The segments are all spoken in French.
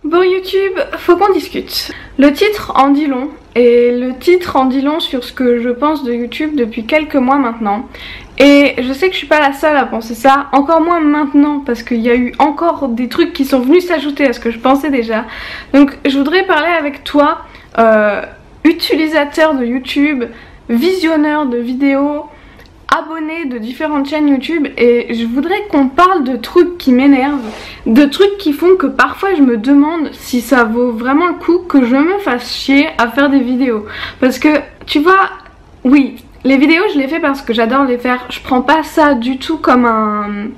Bon YouTube, faut qu'on discute. Le titre en dit long, et le titre en dit long sur ce que je pense de YouTube depuis quelques mois maintenant. Et je sais que je suis pas la seule à penser ça, encore moins maintenant parce qu'il y a eu encore des trucs qui sont venus s'ajouter à ce que je pensais déjà. Donc je voudrais parler avec toi, utilisateur de YouTube, visionneur de vidéos, abonné de différentes chaînes YouTube, et je voudrais qu'on parle de trucs qui m'énervent, de trucs qui font que parfois je me demande si ça vaut vraiment le coup que je me fasse chier à faire des vidéos. Parce que tu vois, oui, les vidéos je les fais parce que j'adore les faire, je prends pas ça du tout comme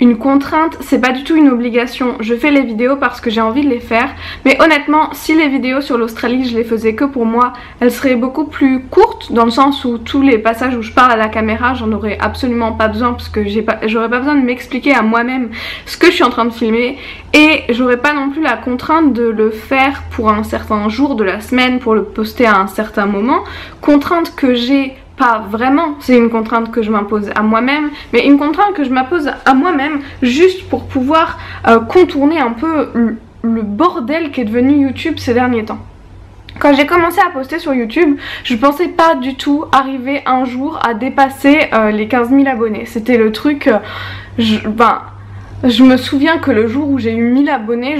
une contrainte, c'est pas du tout une obligation. Je fais les vidéos parce que j'ai envie de les faire, mais honnêtement si les vidéos sur l'Australie je les faisais que pour moi, elles seraient beaucoup plus courtes, dans le sens où tous les passages où je parle à la caméra j'en aurais absolument pas besoin, parce que j'aurais pas besoin de m'expliquer à moi-même ce que je suis en train de filmer, et j'aurais pas non plus la contrainte de le faire pour un certain jour de la semaine, pour le poster à un certain moment, contrainte que j'ai pas vraiment, c'est une contrainte que je m'impose à moi-même, mais une contrainte que je m'impose à moi-même juste pour pouvoir contourner un peu le bordel qui est devenu YouTube ces derniers temps. Quand j'ai commencé à poster sur YouTube, je pensais pas du tout arriver un jour à dépasser les 15 000 abonnés. C'était le truc, je me souviens que le jour où j'ai eu 1000 abonnés,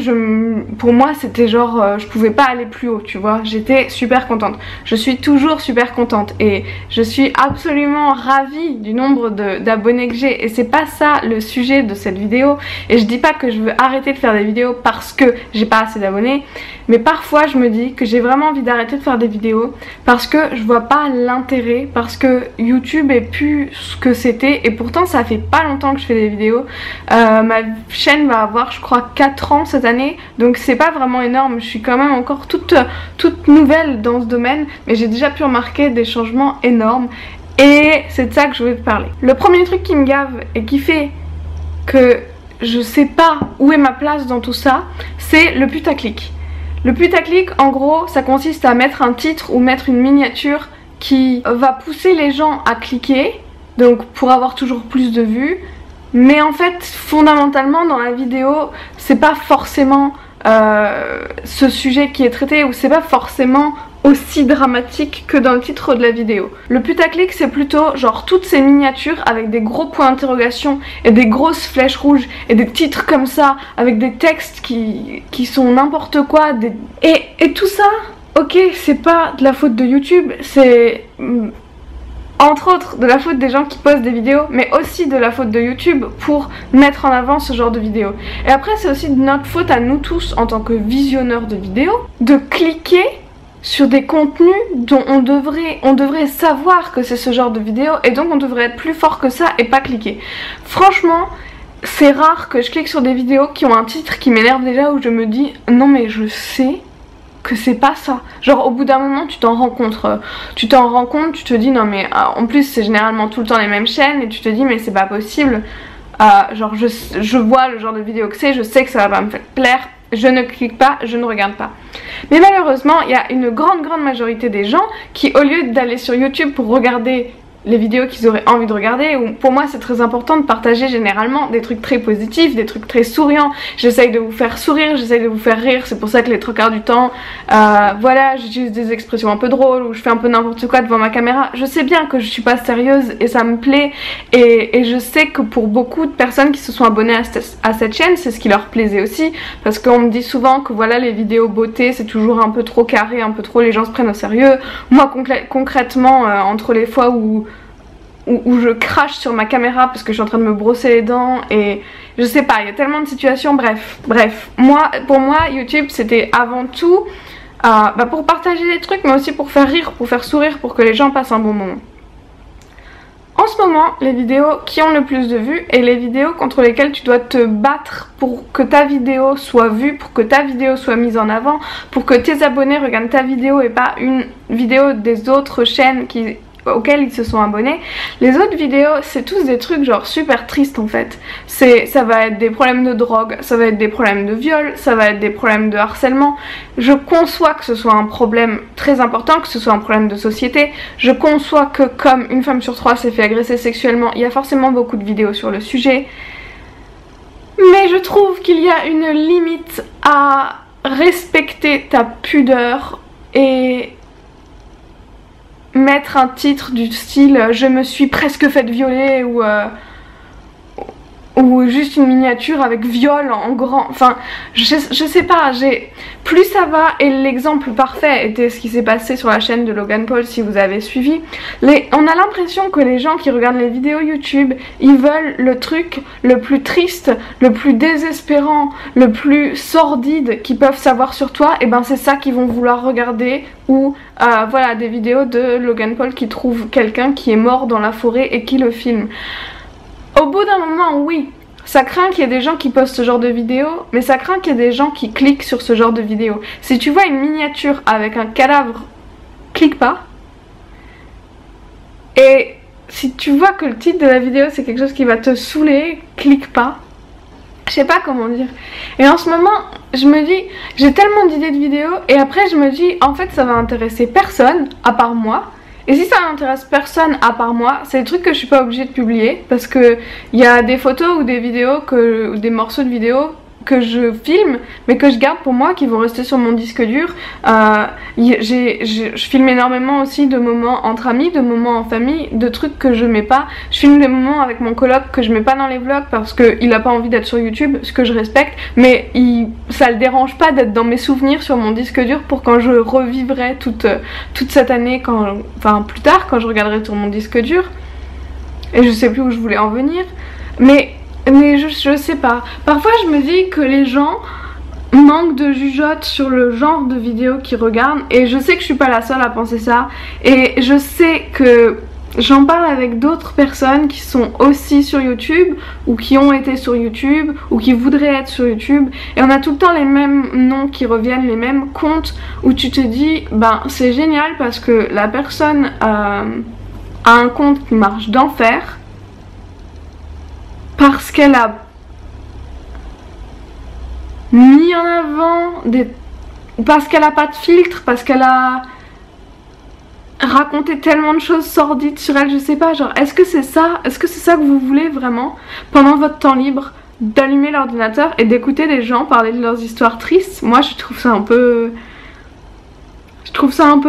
pour moi c'était genre, je pouvais pas aller plus haut, tu vois. J'étais super contente. Je suis toujours super contente et je suis absolument ravie du nombre d'abonnés que j'ai. Et c'est pas ça le sujet de cette vidéo. Et je dis pas que je veux arrêter de faire des vidéos parce que j'ai pas assez d'abonnés. Mais parfois je me dis que j'ai vraiment envie d'arrêter de faire des vidéos parce que je vois pas l'intérêt, parce que YouTube est plus ce que c'était. Et pourtant ça fait pas longtemps que je fais des vidéos. Ma chaîne va avoir je crois 4 ans cette année, donc c'est pas vraiment énorme, je suis quand même encore toute nouvelle dans ce domaine, mais j'ai déjà pu remarquer des changements énormes et c'est de ça que je voulais te parler. Le premier truc qui me gave et qui fait que je sais pas où est ma place dans tout ça, c'est le putaclic. Le putaclic, en gros, ça consiste à mettre un titre ou mettre une miniature qui va pousser les gens à cliquer, donc pour avoir toujours plus de vues. Mais en fait, fondamentalement dans la vidéo, c'est pas forcément ce sujet qui est traité, ou c'est pas forcément aussi dramatique que dans le titre de la vidéo. Le putaclic, c'est plutôt genre toutes ces miniatures avec des gros points d'interrogation et des grosses flèches rouges et des titres comme ça avec des textes qui sont n'importe quoi, et tout ça, ok, c'est pas de la faute de YouTube, c'est entre autres de la faute des gens qui postent des vidéos, mais aussi de la faute de YouTube pour mettre en avant ce genre de vidéos. Et après c'est aussi de notre faute à nous tous en tant que visionneurs de vidéos de cliquer sur des contenus dont on devrait savoir que c'est ce genre de vidéo, et donc on devrait être plus fort que ça et pas cliquer. Franchement, c'est rare que je clique sur des vidéos qui ont un titre qui m'énerve déjà, où je me dis non mais je sais que c'est pas ça. Genre au bout d'un moment tu t'en rends compte, tu te dis non mais en plus c'est généralement tout le temps les mêmes chaînes, et tu te dis mais c'est pas possible, genre je vois le genre de vidéo que c'est, je sais que ça va pas me faire plaire, je ne clique pas, je ne regarde pas. Mais malheureusement il y a une grande majorité des gens qui, au lieu d'aller sur YouTube pour regarder les vidéos qu'ils auraient envie de regarder, ou pour moi c'est très important de partager généralement des trucs très positifs, des trucs très souriants. J'essaye de vous faire sourire, j'essaye de vous faire rire, c'est pour ça que les 3/4 du temps voilà, j'utilise des expressions un peu drôles, ou je fais un peu n'importe quoi devant ma caméra. Je sais bien que je suis pas sérieuse et ça me plaît, et je sais que pour beaucoup de personnes qui se sont abonnées à cette chaîne, c'est ce qui leur plaisait aussi, parce qu'on me dit souvent que voilà, les vidéos beauté c'est toujours un peu trop carré, un peu trop, les gens se prennent au sérieux. Moi concrètement, entre les fois où je crache sur ma caméra parce que je suis en train de me brosser les dents, et je sais pas, il y a tellement de situations, bref, pour moi YouTube c'était avant tout pour partager des trucs, mais aussi pour faire rire, pour faire sourire, pour que les gens passent un bon moment. En ce moment, les vidéos qui ont le plus de vues, et les vidéos contre lesquelles tu dois te battre pour que ta vidéo soit vue, pour que ta vidéo soit mise en avant, pour que tes abonnés regardent ta vidéo et pas une vidéo des autres chaînes auxquels ils se sont abonnés. Les autres vidéos c'est tous des trucs genre super tristes en fait. Ça va être des problèmes de drogue, ça va être des problèmes de viol, ça va être des problèmes de harcèlement. Je conçois que ce soit un problème très important, que ce soit un problème de société. Je conçois que comme une femme sur 3 s'est fait agresser sexuellement, il y a forcément beaucoup de vidéos sur le sujet. Mais je trouve qu'il y a une limite à respecter ta pudeur et mettre un titre du style je me suis presque faite violer ou juste une miniature avec viol en grand, enfin je sais pas, plus ça va, et l'exemple parfait était ce qui s'est passé sur la chaîne de Logan Paul si vous avez suivi. On a l'impression que les gens qui regardent les vidéos YouTube, ils veulent le truc le plus triste, le plus désespérant, le plus sordide qu'ils peuvent savoir sur toi, et ben c'est ça qu'ils vont vouloir regarder, ou voilà, des vidéos de Logan Paul qui trouve quelqu'un qui est mort dans la forêt et qui le filme. Au bout d'un moment, oui, ça craint qu'il y ait des gens qui postent ce genre de vidéos, mais ça craint qu'il y ait des gens qui cliquent sur ce genre de vidéos. Si tu vois une miniature avec un cadavre, clique pas. Et si tu vois que le titre de la vidéo c'est quelque chose qui va te saouler, clique pas. Je sais pas comment dire. Et en ce moment, je me dis, j'ai tellement d'idées de vidéos, et après je me dis, en fait ça va intéresser personne à part moi. Et si ça n'intéresse personne à part moi, c'est des trucs que je suis pas obligée de publier, parce que il y a des photos ou des vidéos ou des morceaux de vidéos que je filme mais que je garde pour moi, qui vont rester sur mon disque dur. Je filme énormément aussi de moments entre amis, de moments en famille, de trucs que je mets pas. Je filme des moments avec mon coloc que je mets pas dans les vlogs parce qu'il a pas envie d'être sur YouTube, ce que je respecte, mais ça le dérange pas d'être dans mes souvenirs sur mon disque dur pour quand je revivrai toute cette année, enfin plus tard quand je regarderai sur mon disque dur. Et je sais plus où je voulais en venir, mais je sais pas. Parfois je me dis que les gens manquent de jugeote sur le genre de vidéos qu'ils regardent, et je sais que je suis pas la seule à penser ça, et je sais que j'en parle avec d'autres personnes qui sont aussi sur YouTube, ou qui ont été sur YouTube, ou qui voudraient être sur YouTube, et on a tout le temps les mêmes noms qui reviennent, les mêmes comptes, où tu te dis ben c'est génial parce que la personne a un compte qui marche d'enfer, parce qu'elle a mis en avant parce qu'elle a pas de filtre, parce qu'elle a raconté tellement de choses sordides sur elle, je sais pas, genre est-ce que c'est ça que vous voulez vraiment pendant votre temps libre, d'allumer l'ordinateur et d'écouter des gens parler de leurs histoires tristes? Moi je trouve ça un peu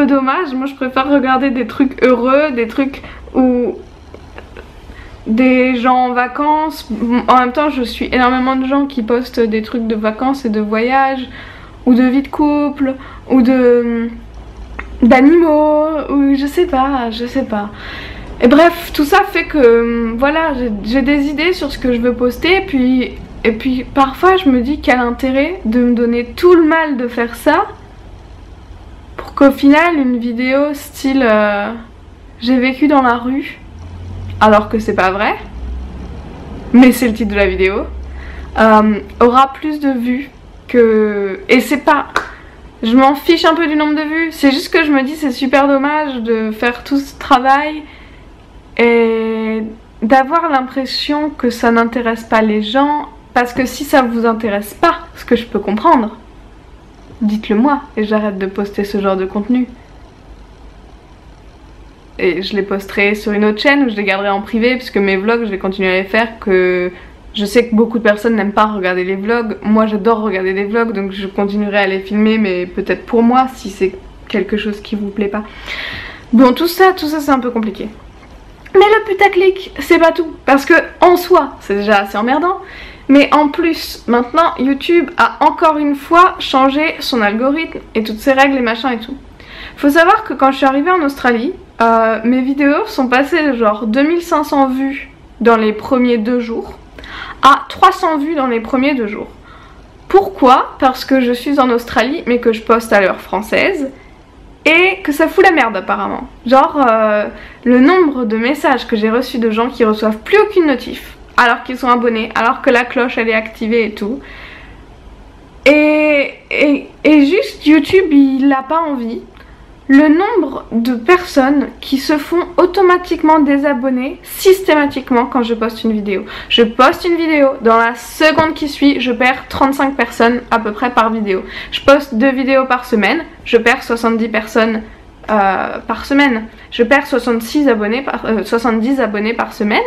dommage. Moi je préfère regarder des trucs heureux, des trucs où des gens en vacances. En même temps je suis énormément de gens qui postent des trucs de vacances et de voyages, ou de vie de couple, ou d'animaux, ou je sais pas. Et bref, tout ça fait que voilà, j'ai des idées sur ce que je veux poster, et puis parfois je me dis quel intérêt de me donner tout le mal de faire ça pour qu'au final une vidéo style j'ai vécu dans la rue, alors que c'est pas vrai, mais c'est le titre de la vidéo, aura plus de vues que... Et c'est pas... Je m'en fiche un peu du nombre de vues, c'est juste que je me dis c'est super dommage de faire tout ce travail et d'avoir l'impression que ça n'intéresse pas les gens, parce que si ça vous intéresse pas, ce que je peux comprendre, dites-le moi et j'arrête de poster ce genre de contenu. Et je les posterai sur une autre chaîne, ou je les garderai en privé, puisque mes vlogs je vais continuer à les faire, que je sais que beaucoup de personnes n'aiment pas regarder les vlogs. Moi j'adore regarder des vlogs, donc je continuerai à les filmer, mais peut-être pour moi si c'est quelque chose qui vous plaît pas. Bon, tout ça c'est un peu compliqué. Mais le putaclic c'est pas tout, parce que en soi c'est déjà assez emmerdant, mais en plus maintenant YouTube a encore une fois changé son algorithme et toutes ses règles et machin et tout. Faut savoir que quand je suis arrivée en Australie, mes vidéos sont passées de genre 2500 vues dans les premiers 2 jours à 300 vues dans les premiers 2 jours. Pourquoi? Parce que je suis en Australie mais que je poste à l'heure française et que ça fout la merde apparemment. Genre le nombre de messages que j'ai reçus de gens qui reçoivent plus aucune notif alors qu'ils sont abonnés, alors que la cloche elle est activée et tout. Et juste YouTube il a pas envie. Le nombre de personnes qui se font automatiquement désabonner systématiquement quand je poste une vidéo. Je poste une vidéo, dans la seconde qui suit, je perds 35 personnes à peu près par vidéo. Je poste 2 vidéos par semaine, je perds 70 personnes par semaine. Je perds 70 abonnés par semaine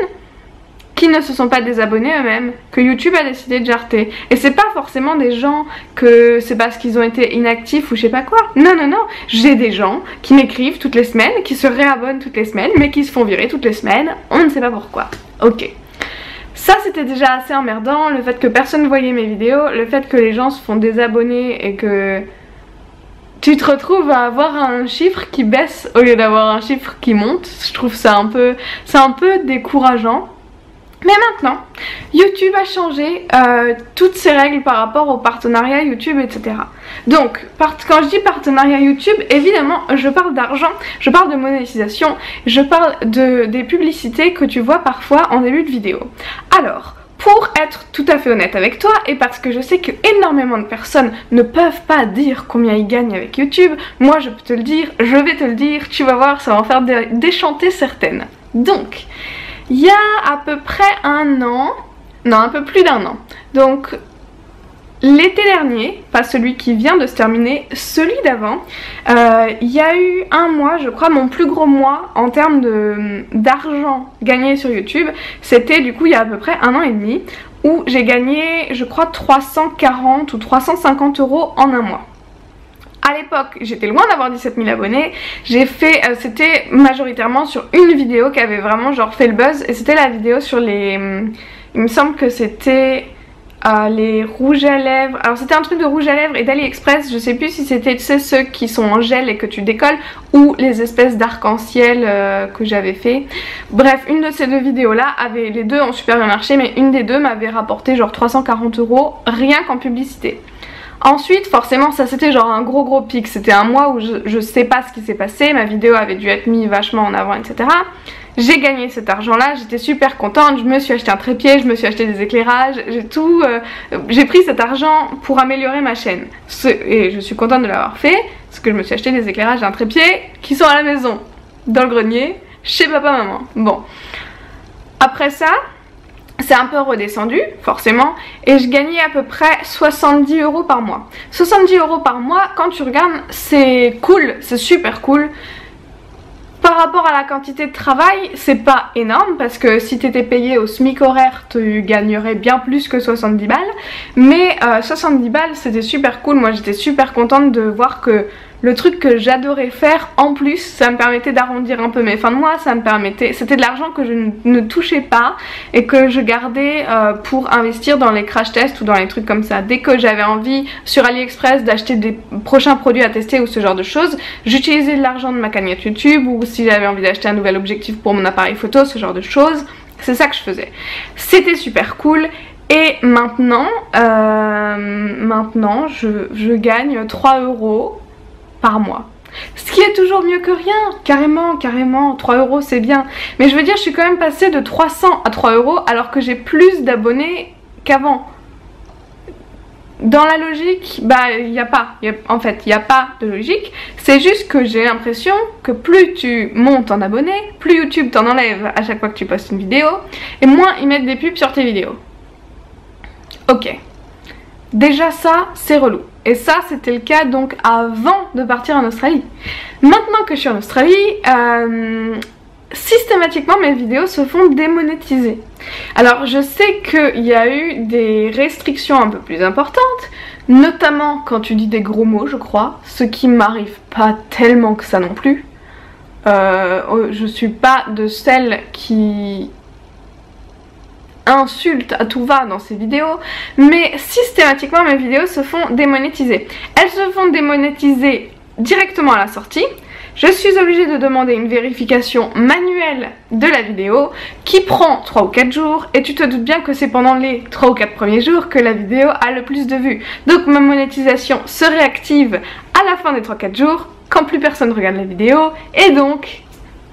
qui ne se sont pas désabonnés eux-mêmes, que YouTube a décidé de jarter. Et c'est pas forcément des gens que c'est parce qu'ils ont été inactifs ou je sais pas quoi. Non, non, non. J'ai des gens qui m'écrivent toutes les semaines, qui se réabonnent toutes les semaines, mais qui se font virer toutes les semaines. On ne sait pas pourquoi. Ok. Ça c'était déjà assez emmerdant, le fait que personne voyait mes vidéos, le fait que les gens se font désabonner et que tu te retrouves à avoir un chiffre qui baisse au lieu d'avoir un chiffre qui monte. Je trouve ça un peu décourageant. Mais maintenant, YouTube a changé toutes ses règles par rapport au partenariat YouTube, etc. Donc, quand je dis partenariat YouTube, évidemment, je parle d'argent, je parle de monétisation, je parle des publicités que tu vois parfois en début de vidéo. Alors, pour être tout à fait honnête avec toi, et parce que je sais que énormément de personnes ne peuvent pas dire combien ils gagnent avec YouTube, moi je peux te le dire, je vais te le dire, tu vas voir, ça va en faire déchanter certaines. Donc, il y a à peu près un an, non un peu plus d'un an, donc l'été dernier, pas celui qui vient de se terminer, celui d'avant, il y a eu un mois, je crois, mon plus gros mois en termes d'argent gagné sur YouTube, c'était du coup il y a à peu près un an et demi, où j'ai gagné, je crois, 340 ou 350 € en un mois. À l'époque, j'étais loin d'avoir 17 000 abonnés, j'ai fait, c'était majoritairement sur une vidéo qui avait vraiment genre fait le buzz, et c'était la vidéo sur les, il me semble que c'était les rouges à lèvres, alors c'était un truc de rouge à lèvres et d'AliExpress, je sais plus si c'était, tu sais, ceux qui sont en gel et que tu décolles, ou les espèces d'arc-en-ciel que j'avais fait. Bref, une de ces deux vidéos là, les deux ont super bien marché, mais une des deux m'avait rapporté genre 340 € rien qu'en publicité. Ensuite, forcément, ça c'était genre un gros pic, c'était un mois où je sais pas ce qui s'est passé, ma vidéo avait dû être mise vachement en avant, etc. J'ai gagné cet argent là, j'étais super contente, je me suis acheté un trépied, je me suis acheté des éclairages, j'ai pris cet argent pour améliorer ma chaîne. Et je suis contente de l'avoir fait, parce que je me suis acheté des éclairages et un trépied qui sont à la maison, dans le grenier, chez papa maman. Bon, après ça, c'est un peu redescendu, forcément, et je gagnais à peu près 70 € par mois. 70 € par mois, quand tu regardes, c'est cool, c'est super cool. Par rapport à la quantité de travail, c'est pas énorme, parce que si t'étais payé au SMIC horaire, tu gagnerais bien plus que 70 balles. Mais 70 balles, c'était super cool, moi j'étais super contente de voir que le truc que j'adorais faire, en plus, ça me permettait d'arrondir un peu mes fins de mois, ça me permettait, c'était de l'argent que je ne touchais pas et que je gardais pour investir dans les crash tests ou dans les trucs comme ça. Dès que j'avais envie sur AliExpress d'acheter des prochains produits à tester ou ce genre de choses, j'utilisais de l'argent de ma cagnotte YouTube, ou si j'avais envie d'acheter un nouvel objectif pour mon appareil photo, ce genre de choses. C'est ça que je faisais. C'était super cool. Et maintenant, je gagne 3 € par mois. Ce qui est toujours mieux que rien, carrément, 3 € c'est bien. Mais je veux dire, je suis quand même passée de 300 à 3 € alors que j'ai plus d'abonnés qu'avant. Dans la logique, bah il n'y a pas, en fait il n'y a pas de logique. C'est juste que j'ai l'impression que plus tu montes en abonnés, plus YouTube t'en enlève à chaque fois que tu postes une vidéo, et moins ils mettent des pubs sur tes vidéos. Ok. Déjà ça, c'est relou. Et ça, c'était le cas donc avant de partir en Australie. Maintenant que je suis en Australie, systématiquement mes vidéos se font démonétiser. Alors je sais qu'il y a eu des restrictions un peu plus importantes, notamment quand tu dis des gros mots, je crois, ce qui m'arrive pas tellement que ça non plus. Je suis pas de celles qui insulte à tout va dans ces vidéos, mais systématiquement mes vidéos se font démonétiser. Elles se font démonétiser directement à la sortie. Je suis obligée de demander une vérification manuelle de la vidéo qui prend 3 ou 4 jours, et tu te doutes bien que c'est pendant les 3 ou 4 premiers jours que la vidéo a le plus de vues. Donc ma monétisation se réactive à la fin des 3-4 jours quand plus personne regarde la vidéo, et donc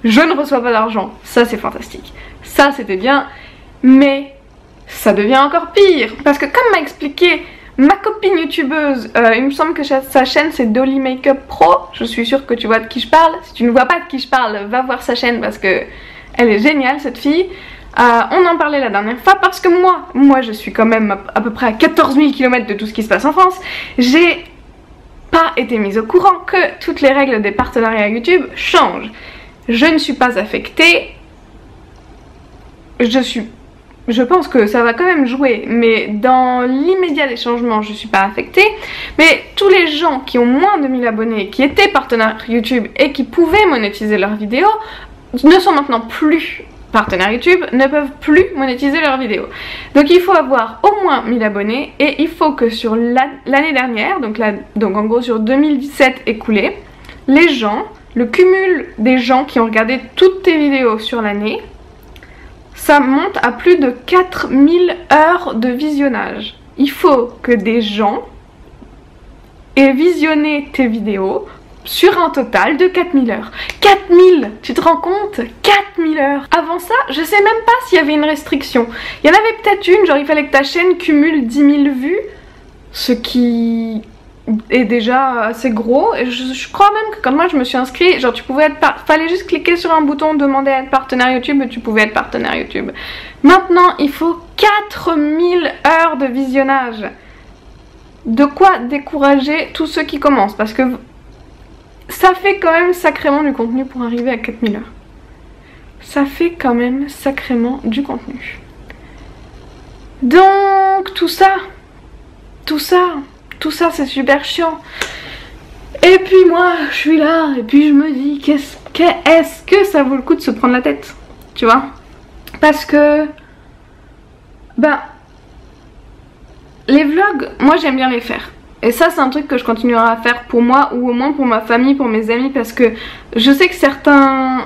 je ne reçois pas d'argent. Ça c'est fantastique, ça c'était bien. Mais ça devient encore pire, parce que comme m'a expliqué ma copine youtubeuse, il me semble que sa chaîne c'est Dolly Makeup Pro, je suis sûre que tu vois de qui je parle. Si tu ne vois pas de qui je parle, va voir sa chaîne parce que elle est géniale cette fille. On en parlait la dernière fois parce que moi je suis quand même à peu près à 14 000 km de tout ce qui se passe en France. J'ai pas été mise au courant que toutes les règles des partenariats YouTube changent. Je ne suis pas affectée, je suis je pense que ça va quand même jouer, mais dans l'immédiat des changements, je suis pas affectée. Mais tous les gens qui ont moins de 1000 abonnés, qui étaient partenaires YouTube et qui pouvaient monétiser leurs vidéos, ne sont maintenant plus partenaires YouTube, ne peuvent plus monétiser leurs vidéos. Donc il faut avoir au moins 1000 abonnés et il faut que sur l'année dernière, donc en gros sur 2017 écoulé, les gens, le cumul des gens qui ont regardé toutes tes vidéos sur l'année, ça monte à plus de 4000 heures de visionnage. Il faut que des gens aient visionné tes vidéos sur un total de 4000 heures. 4000! Tu te rends compte? 4000 heures! Avant ça, je sais même pas s'il y avait une restriction. Il y en avait peut-être une, genre il fallait que ta chaîne cumule 10 000 vues, ce qui est déjà assez gros. Et je crois même que quand moi je me suis inscrite, genre tu pouvais être fallait juste cliquer sur un bouton demander à être partenaire YouTube et tu pouvais être partenaire YouTube. Maintenant il faut 4000 heures de visionnage. De quoi décourager tous ceux qui commencent, parce que ça fait quand même sacrément du contenu pour arriver à 4000 heures. Ça fait quand même sacrément du contenu. Donc tout ça c'est super chiant. Et puis moi je suis là et puis je me dis est-ce que ça vaut le coup de se prendre la tête, tu vois? Parce que les vlogs, moi j'aime bien les faire. Et ça c'est un truc que je continuerai à faire pour moi ou au moins pour ma famille, pour mes amis, parce que je sais que certains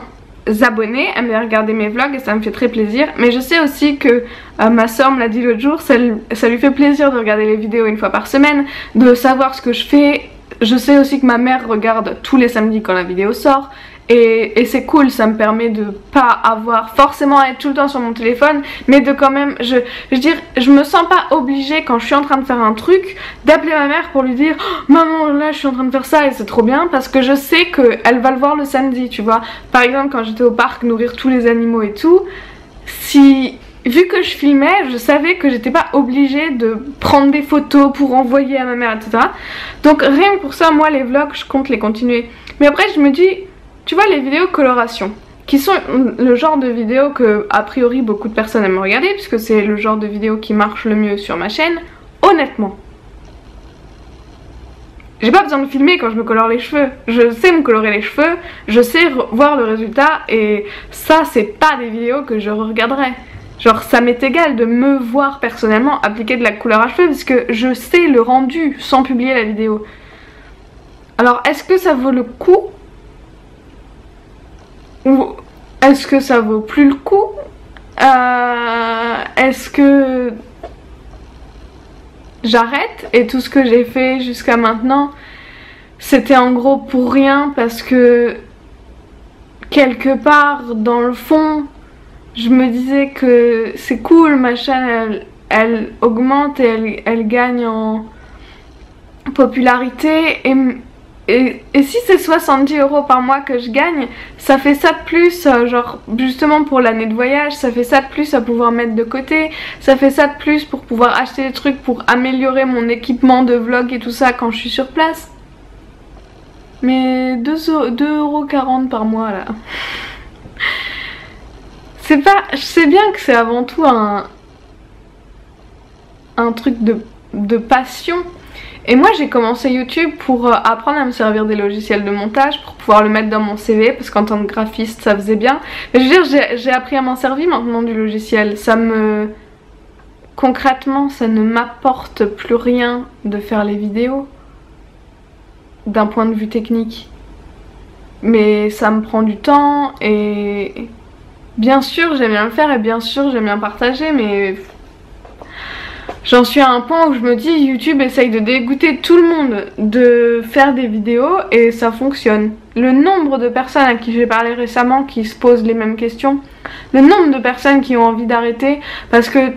abonnés aiment bien regarder mes vlogs et ça me fait très plaisir. Mais je sais aussi que ma soeur me l'a dit l'autre jour, ça lui fait plaisir de regarder les vidéos une fois par semaine, de savoir ce que je fais. Je sais aussi que ma mère regarde tous les samedis quand la vidéo sort. Et c'est cool, ça me permet de pas avoir forcément à être tout le temps sur mon téléphone, mais de quand même, je veux dire, je me sens pas obligée quand je suis en train de faire un truc d'appeler ma mère pour lui dire oh, maman là je suis en train de faire ça et c'est trop bien, parce que je sais qu'elle va le voir le samedi, tu vois. Par exemple quand j'étais au parc nourrir tous les animaux et tout, vu que je filmais, je savais que j'étais pas obligée de prendre des photos pour envoyer à ma mère, etc. Donc rien que pour ça, moi les vlogs je compte les continuer. Mais après je me dis, tu vois, les vidéos coloration, qui sont le genre de vidéos que a priori beaucoup de personnes aiment regarder, puisque c'est le genre de vidéo qui marche le mieux sur ma chaîne, honnêtement, j'ai pas besoin de filmer quand je me colore les cheveux. Je sais me colorer les cheveux, je sais voir le résultat, et ça c'est pas des vidéos que je regarderai. Genre ça m'est égal de me voir personnellement appliquer de la couleur à cheveux, parce que je sais le rendu sans publier la vidéo. Alors est-ce que ça vaut le coup ? Ou est-ce que ça vaut plus le coup? Est-ce que j'arrête et tout ce que j'ai fait jusqu'à maintenant c'était en gros pour rien, parce que quelque part dans le fond je me disais que c'est cool, ma chaîne elle augmente et elle gagne en popularité, et si c'est 70 € par mois que je gagne, ça fait ça de plus, genre justement pour l'année de voyage, ça fait ça de plus à pouvoir mettre de côté, ça fait ça de plus pour pouvoir acheter des trucs pour améliorer mon équipement de vlog et tout ça quand je suis sur place. Mais 2,40 € par mois là. C'est pas... Je sais bien que c'est avant tout un truc de passion. Et moi j'ai commencé YouTube pour apprendre à me servir des logiciels de montage, pour pouvoir le mettre dans mon CV, parce qu'en tant que graphiste ça faisait bien. Mais je veux dire, j'ai appris à m'en servir maintenant du logiciel. Concrètement ça ne m'apporte plus rien de faire les vidéos, d'un point de vue technique. Mais ça me prend du temps, et bien sûr j'aime bien le faire, et bien sûr j'aime bien partager, mais... J'en suis à un point où je me dis YouTube essaye de dégoûter tout le monde de faire des vidéos et ça fonctionne. Le nombre de personnes à qui j'ai parlé récemment qui se posent les mêmes questions, le nombre de personnes qui ont envie d'arrêter parce que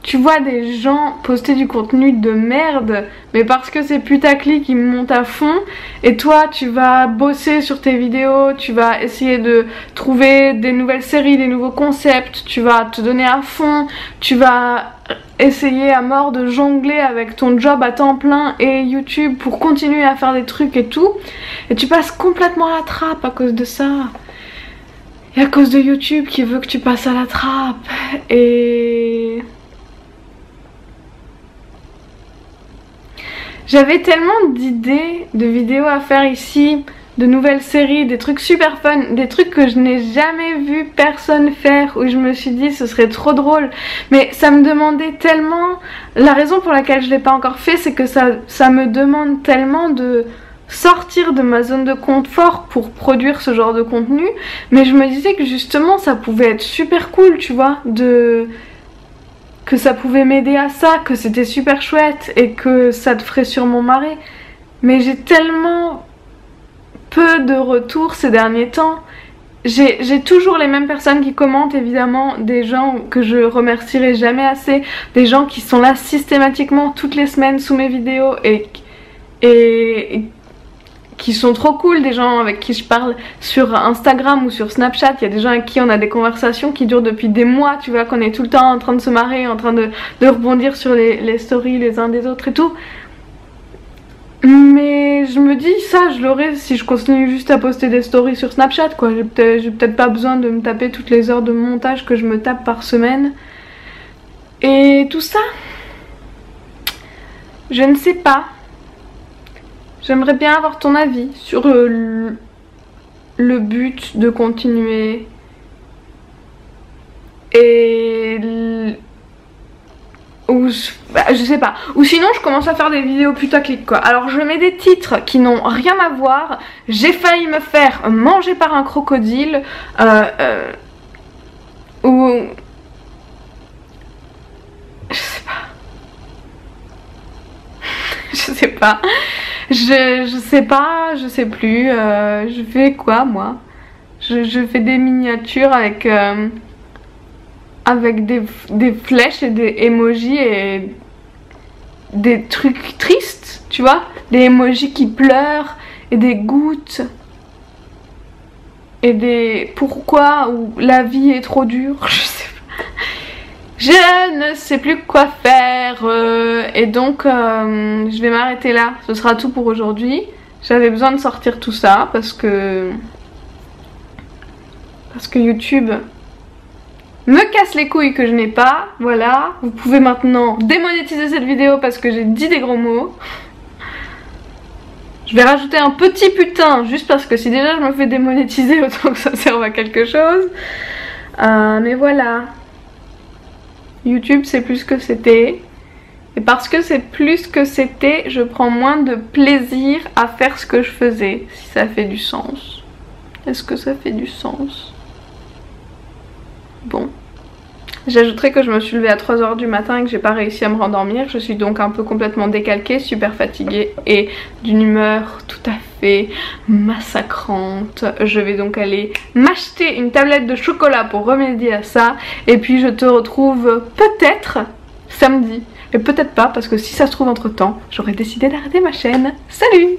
tu vois des gens poster du contenu de merde, mais parce que c'est putaclic qui monte à fond, et toi tu vas bosser sur tes vidéos, tu vas essayer de trouver des nouvelles séries, des nouveaux concepts, tu vas te donner à fond, tu vas essayer à mort de jongler avec ton job à temps plein et YouTube pour continuer à faire des trucs et tout, et tu passes complètement à la trappe à cause de ça. Et à cause de YouTube qui veut que tu passes à la trappe. Et... j'avais tellement d'idées de vidéos à faire ici, de nouvelles séries, des trucs super fun, des trucs que je n'ai jamais vu personne faire, où je me suis dit ce serait trop drôle. Mais ça me demandait tellement... la raison pour laquelle je l'ai pas encore fait, c'est que ça me demande tellement de sortir de ma zone de confort pour produire ce genre de contenu. Mais je me disais que justement ça pouvait être super cool, tu vois, que ça pouvait m'aider à ça, que c'était super chouette et que ça te ferait sûrement marrer. Mais j'ai tellement peu de retours ces derniers temps. J'ai toujours les mêmes personnes qui commentent, évidemment, des gens que je remercierai jamais assez, des gens qui sont là systématiquement toutes les semaines sous mes vidéos et qui sont trop cool, des gens avec qui je parle sur Instagram ou sur Snapchat. Il y a des gens avec qui on a des conversations qui durent depuis des mois, tu vois, qu'on est tout le temps en train de se marrer, en train de rebondir sur les stories les uns des autres et tout. Mais je me dis, ça je l'aurais si je continue juste à poster des stories sur Snapchat, quoi. J'ai peut-être pas besoin de me taper toutes les heures de montage que je me tape par semaine. Et tout ça, je ne sais pas. J'aimerais bien avoir ton avis sur le but de continuer et ou je sais pas, ou sinon je commence à faire des vidéos putaclic, quoi. Alors je mets des titres qui n'ont rien à voir. J'ai failli me faire manger par un crocodile ou je sais pas. Je sais pas. Je sais pas, je sais plus. Je fais quoi moi? Je fais des miniatures avec des flèches et des emojis et des trucs tristes, tu vois, des emojis qui pleurent et des gouttes et des pourquoi ou la vie est trop dure, je sais pas. Je ne sais plus quoi faire et donc je vais m'arrêter là. Ce sera tout pour aujourd'hui. J'avais besoin de sortir tout ça parce que YouTube me casse les couilles que je n'ai pas. Voilà, vous pouvez maintenant démonétiser cette vidéo parce que j'ai dit des gros mots. Je vais rajouter un petit putain juste parce que si déjà je me fais démonétiser, autant que ça serve à quelque chose. Mais voilà. YouTube c'est plus que c'était. Et parce que c'est plus que c'était, je prends moins de plaisir à faire ce que je faisais. Si ça fait du sens. Est-ce que ça fait du sens? Bon. J'ajouterai que je me suis levée à 3 h du matin et que j'ai pas réussi à me rendormir. Je suis donc un peu complètement décalquée, super fatiguée et d'une humeur tout à fait massacrante. Je vais donc aller m'acheter une tablette de chocolat pour remédier à ça. Et puis je te retrouve peut-être samedi. Et peut-être pas parce que si ça se trouve entre temps, j'aurais décidé d'arrêter ma chaîne. Salut!